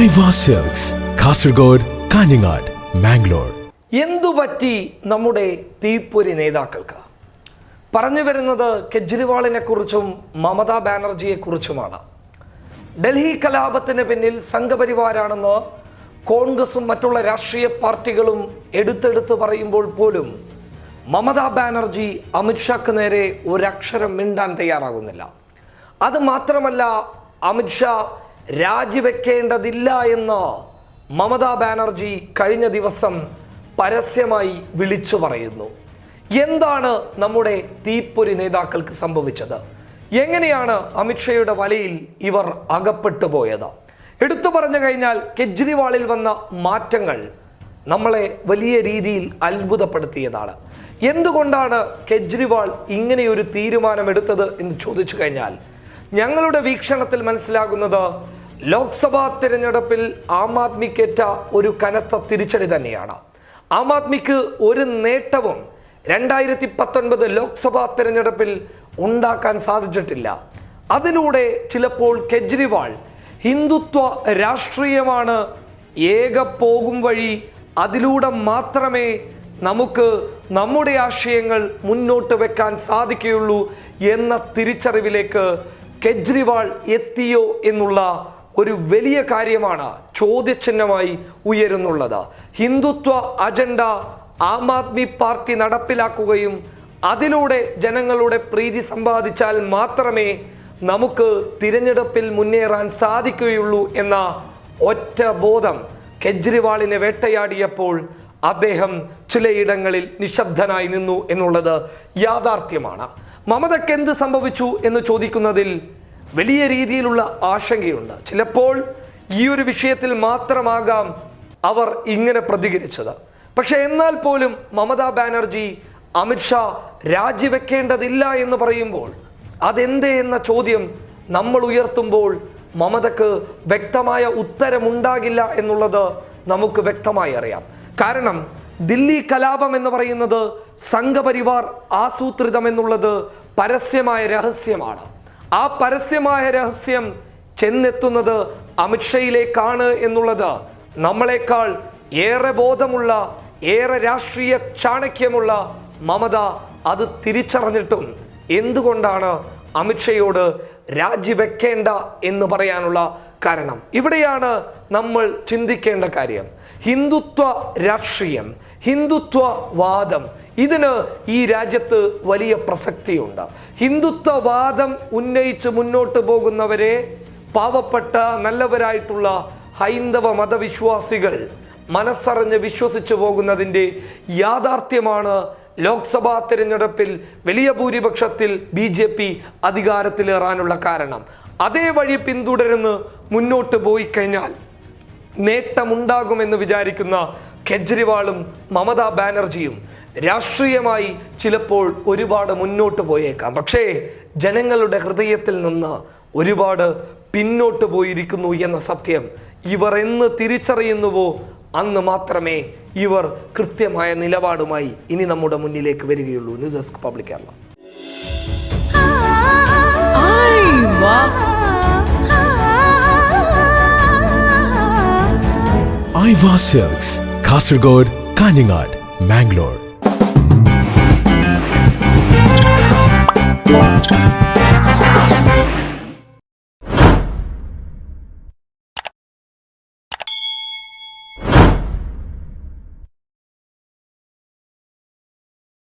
Aiwa silks, Kasaragod, Kanhangad, Mangalore. എന്തുപറ്റി നമ്മുടെ തീപ്പൊരി നേതാക്കൾക്ക്? പറഞ്ഞു വരുന്നത് കെജ്രിവാളിനെ കുറിച്ചും മമതാ ബാനർജിയെ കുറിച്ചുമാണ്. ഡൽഹി കലാപത്തിന് പിന്നിൽ സംഘപരിവാരാണെന്ന് കോൺഗ്രസും മറ്റുള്ള രാഷ്ട്രീയ പാർട്ടികളും എടുത്തെടുത്ത് പറയുമ്പോൾ പോലും മമതാ ബാനർജി അമിത്ഷാക്ക് നേരെ ഒരക്ഷരം മിണ്ടാൻ തയ്യാറാകുന്നില്ല. അത് മാത്രമല്ല, അമിത്ഷാ രാജിവെക്കേണ്ടതില്ല എന്ന് മമതാ ബാനർജി കഴിഞ്ഞ ദിവസം പരസ്യമായി വിളിച്ചു പറയുന്നു. എന്താണ് നമ്മുടെ തീപ്പൊരി നേതാക്കൾക്ക് സംഭവിച്ചത്? എങ്ങനെയാണ് അമിത്ഷായുടെ വലയിൽ ഇവർ അകപ്പെട്ടു പോയത്? എടുത്തു പറഞ്ഞു കഴിഞ്ഞാൽ കെജ്രിവാളിൽ വന്ന മാറ്റങ്ങൾ നമ്മളെ വലിയ രീതിയിൽ അത്ഭുതപ്പെടുത്തിയതാണ്. എന്തുകൊണ്ടാണ് കെജ്രിവാൾ ഇങ്ങനെയൊരു തീരുമാനമെടുത്തത് എന്ന് ചോദിച്ചു കഴിഞ്ഞാൽ ഞങ്ങളുടെ വീക്ഷണത്തിൽ മനസ്സിലാകുന്നത് ലോക്സഭാ തിരഞ്ഞെടുപ്പിൽ ആം ആദ്മിക്കേറ്റ ഒരു കനത്ത തിരിച്ചടി തന്നെയാണ്. ആം ആദ്മിക്ക് ഒരു നേട്ടവും 2019 ലോക്സഭാ തിരഞ്ഞെടുപ്പിൽ ഉണ്ടാക്കാൻ സാധിച്ചിട്ടില്ല. അതിലൂടെ ചിലപ്പോൾ കെജ്രിവാൾ ഹിന്ദുത്വ രാഷ്ട്രീയമാണ് ഏക പോകും വഴി, അതിലൂടെ മാത്രമേ നമുക്ക് നമ്മുടെ ആശയങ്ങൾ മുന്നോട്ട് വെക്കാൻ സാധിക്കുകയുള്ളൂ എന്ന തിരിച്ചറിവിലേക്ക് കെജ്രിവാൾ എത്തിയോ എന്നുള്ള ഒരു വലിയ കാര്യമാണ് ചോദ്യചിഹ്നമായി ഉയരുന്നുള്ളത്. ഹിന്ദുത്വ അജണ്ട ആം ആദ്മി പാർട്ടി നടപ്പിലാക്കുകയും അതിലൂടെ ജനങ്ങളുടെ പ്രീതി സമ്പാദിച്ചാൽ മാത്രമേ നമുക്ക് തിരഞ്ഞെടുപ്പിൽ മുന്നേറാൻ സാധിക്കുകയുള്ളൂ എന്ന ഒറ്റ ബോധം കെജ്രിവാളിനെ വേട്ടയാടിയപ്പോൾ അദ്ദേഹം ചിലയിടങ്ങളിൽ നിശബ്ദനായി നിന്നു എന്നുള്ളത് യാഥാർത്ഥ്യമാണ്. മമതയ്ക്ക് എന്ത് സംഭവിച്ചു എന്ന് ചോദിക്കുന്നതിൽ വലിയ രീതിയിലുള്ള ആശങ്കയുണ്ട്. ചിലപ്പോൾ ഈ ഒരു വിഷയത്തിൽ മാത്രമാകാം അവർ ഇങ്ങനെ പ്രതികരിച്ചത്. പക്ഷെ എന്നാൽ പോലും മമതാ ബാനർജി അമിത്ഷാ രാജിവെക്കേണ്ടതില്ല എന്ന് പറയുമ്പോൾ അതെന്തേ എന്ന ചോദ്യം നമ്മൾ ഉയർത്തുമ്പോൾ മമതക്ക് വ്യക്തമായ ഉത്തരമുണ്ടാകില്ല എന്നുള്ളത് നമുക്ക് വ്യക്തമായി അറിയാം. കാരണം ദില്ലി കലാപം എന്ന് പറയുന്നത് സംഘപരിവാർ ആസൂത്രിതം എന്നുള്ളത് പരസ്യമായ രഹസ്യമാണ്. ആ പരസ്യമായ രഹസ്യം ചെന്നെത്തുന്നത് അമിത്ഷയിലേക്കാണ് എന്നുള്ളത് നമ്മളെക്കാൾ ഏറെ ബോധമുള്ള, ഏറെ രാഷ്ട്രീയ ചാണക്യമുള്ള മമത അത് തിരിച്ചറിഞ്ഞിട്ടും എന്തുകൊണ്ടാണ് അമിത്ഷയോട് രാജിവെക്കേണ്ട എന്ന് പറയാനുള്ള കാരണം? ഇവിടെയാണ് നമ്മൾ ചിന്തിക്കേണ്ട കാര്യം. ഹിന്ദുത്വ രാഷ്ട്രീയം, ഹിന്ദുത്വവാദം, ഇതിന് ഈ രാജ്യത്ത് വലിയ പ്രസക്തിയുണ്ട്. ഹിന്ദുത്വവാദം ഉന്നയിച്ച് മുന്നോട്ട് പോകുന്നവരെ പാവപ്പെട്ട നല്ലവരായിട്ടുള്ള ഹൈന്ദവ മതവിശ്വാസികൾ മനസ്സറിഞ്ഞ് വിശ്വസിച്ചു പോകുന്നതിൻ്റെ യാഥാർത്ഥ്യമാണ് ലോക്സഭാ തിരഞ്ഞെടുപ്പിൽ വലിയ ഭൂരിപക്ഷത്തിൽ BJP അധികാരത്തിലേറാനുള്ള കാരണം. അതേ വഴി പിന്തുടർന്ന് മുന്നോട്ട് പോയി കഴിഞ്ഞാൽ നേട്ടമുണ്ടാകുമെന്ന് വിചാരിക്കുന്ന കെജ്രിവാളും മമതാ ബാനർജിയും രാഷ്ട്രീയമായി ചിലപ്പോൾ ഒരുപാട് മുന്നോട്ട് പോയേക്കാം. പക്ഷേ ജനങ്ങളുടെ ഹൃദയത്തിൽ നിന്ന് ഒരുപാട് പിന്നോട്ട് പോയിരിക്കുന്നു എന്ന സത്യം ഇവർ എന്ന് തിരിച്ചറിയുന്നുവോ അന്ന് മാത്രമേ ഇവർ കൃത്യമായ നിലപാടുമായി ഇനി നമ്മുടെ മുന്നിലേക്ക് വരികയുള്ളൂ. News desk public Kerala. Aiwa silks, Kasaragod, Kanhangad, Mangalore.